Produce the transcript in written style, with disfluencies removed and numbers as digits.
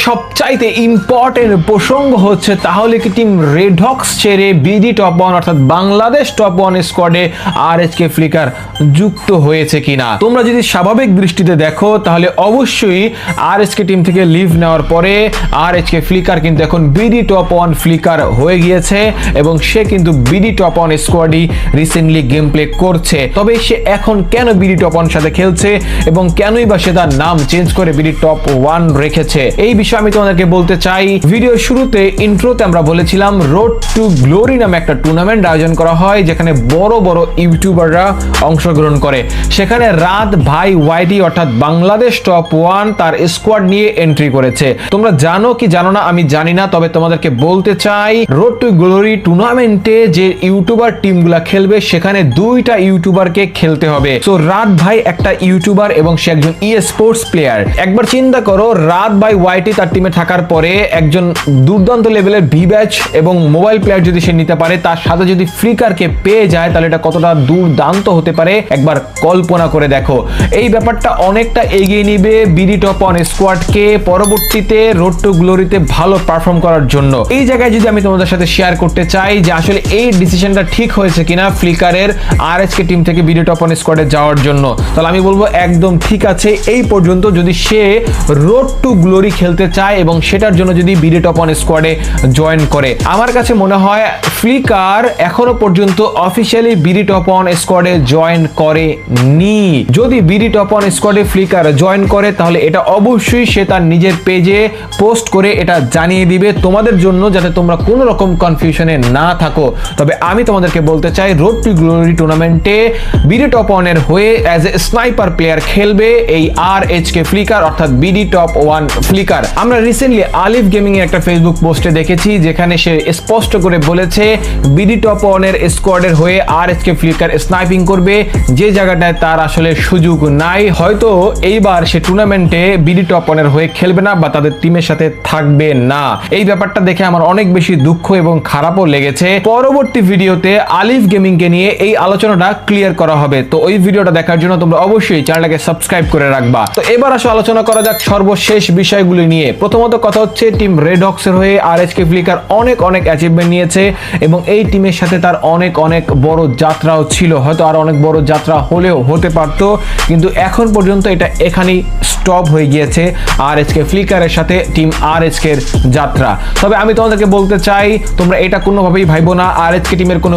সবচাইতে ইম্পর্টেন্ট প্রসঙ্গ হচ্ছে তাহলে কি টিম রেড হক্স ছেড়ে বিডি টপ 1 অর্থাৎ বাংলাদেশ টপ 1 স্কোয়াডে আরএচকে ফ্লিকার যুক্ত হয়েছে কিনা। তোমরা যদি স্বাভাবিক দৃষ্টিতে দেখো তাহলে অবশ্যই আরএচকে টিম থেকে লিভ নেওয়ার পরে আরএচকে ফ্লিকার কিন্তু এখন বিডি টপ 1 ফ্লিকার হয়ে গিয়েছে এবং সে কিন্তু বিডি টপ 1 স্কোয়াডই রিসেন্টলি গেম প্লে করছে। তবে সে এখন কেন বিডি টপ 1 সাথে খেলছে এবং কেনই বা সে তার নাম চেঞ্জ করে বিডি টপ 1 রেখেছে, এই বিষয়ে আমি তোমাদেরকে বলতে চাই। ভিডিও শুরুতে ইন্ট্রোতে আমরা বলেছিলাম রোড টু গ্লোরি নামে একটা টুর্নামেন্ট আয়োজন করা হয় যেখানে বড় বড় ইউটিউবাররা অংশগ্রহণ করে। সেখানে রাত ভাই ওয়াইটি অর্থাৎ বাংলাদেশ টপ 1 তার স্কোয়াড নিয়ে এন্ট্রি করেছে। তোমরা জানো কি জানো না আমি জানি না, তবে তোমাদেরকে বলতে চাই রোড টু গ্লোরি টুর্নামেন্টে যে ইউটিউবার টিমগুলা খেলবে সেখানে দুইটা ইউটিউবারকে খেলতে হবে। সো রাত ভাই একটা ইউটিউবার এবং সে একজন ই স্পোর্টস প্লেয়ার। একবার চিন্তা করো, রাত ভাই ওয়াইটি তার টিমে থাকার পরে একজন দুর্দান্ত লেভেলের ভি ব্যাচ এবং মোবাইল প্লেয়ার যদি সে নিতে পারে, তার সাথে যদি ফ্লিকারকে পেয়ে যায় তাহলে এটা কতটা দুর্দান্ত হতে পারে একবার কল্পনা করে দেখো। এই ব্যাপারটা অনেকটা এগিয়ে নিবে বিডি টপ 1 স্কোয়াডকে পরবর্তীতে রোড টু গ্লোরিতে ভালো পারফর্ম করার জন্য। এই জায়গায় যদি আমি তোমাদের সাথে শেয়ার করতে চাই যে আসলে এই ডিসিশনটা ঠিক হয়েছে কিনা ফ্লিকারের আরএচকে টিম থেকে বিডি টপ 1 স্কোয়াডে যাওয়ার জন্য, তাহলে আমি বলবো একদম ঠিক আছে। এই পর্যন্ত যদি সে রোড টু গ্লোরি খেলতে চায় এবং সেটার জন্য যদি বিডি টপ 1 স্কোয়াডে জয়েন করে, আমার কাছে মনে হয় ফ্লিকার এখনো পর্যন্ত অফিশিয়ালি বিডি টপ 1 স্কোয়াডে জয়েন করেনি। যদি বিডি টপ 1 স্কোয়াডে ফ্লিকার জয়েন করে তাহলে এটা অবশ্যই সে তার নিজের পেজে পোস্ট করে এটা জানিয়ে দিবে তোমাদের জন্য, যাতে তোমরা কোনো রকম কনফিউশনে না থাকো। তবে আমি তোমাদেরকে বলতে চাই রোড টু গ্লোরি টুর্নামেন্টে বিডি টপ 1 এর হয়ে অ্যাজ এ স্নাইপার প্লেয়ার খেলবে এই আরএচকে ফ্লিকার অর্থাৎ বিডি টপ 1 ফ্লিকার। আমরা রিসেন্টলি আলিফ গেমিং এর একটা ফেসবুক পোস্টে দেখেছি যেখানে সে স্পষ্ট করে বলেছে বিডি টপ 1 এর স্কোয়াডের হয়ে আরএচকে ফ্লিকার স্নাইপিং করবে, যে জায়গাটায় তার আসলে সুযোগ নাই। হয়তো এইবার সে টুর্নামেন্টে বিডি টপ 1 এর হয়ে খেলবে না বা তাদের টিমের সাথে থাকবে না। এই ব্যাপারটা দেখে আমার অনেক বেশি দুঃখ এবং খারাপও লেগেছে। পরবর্তী ভিডিওতে আলিফ গেমিং কে নিয়ে এই আলোচনাটা ক্লিয়ার করা হবে, তো ওই ভিডিওটা দেখার জন্য তোমরা অবশ্যই চ্যানেলটাকে সাবস্ক্রাইব করে রাখবা। তো এবার আসলে আলোচনা করা যাক সর্বশেষ বিষয়গুলি নিয়ে। প্রথমত কথা হচ্ছে টিম রেড হক্স এর হয়ে আরএচকে ফ্লিকার অনেক অ্যাচিভমেন্ট নিয়েছে এবং এই টিমের সাথে তার অনেক বড় যাত্রাও ছিল। হয়তো আর অনেক বড় যাত্রা হলেও হতে পারত, কিন্তু এখন পর্যন্ত এটা এখানেই স্টপ হয়ে গিয়েছে আরএচকে ফ্লিকারের সাথে টিম আরএচকে এর যাত্রা। তবে আমি তোমাদেরকে বলতে চাই তোমরা এটা কোনোভাবেই ভাইবো না আরএচকে টিমের কোনো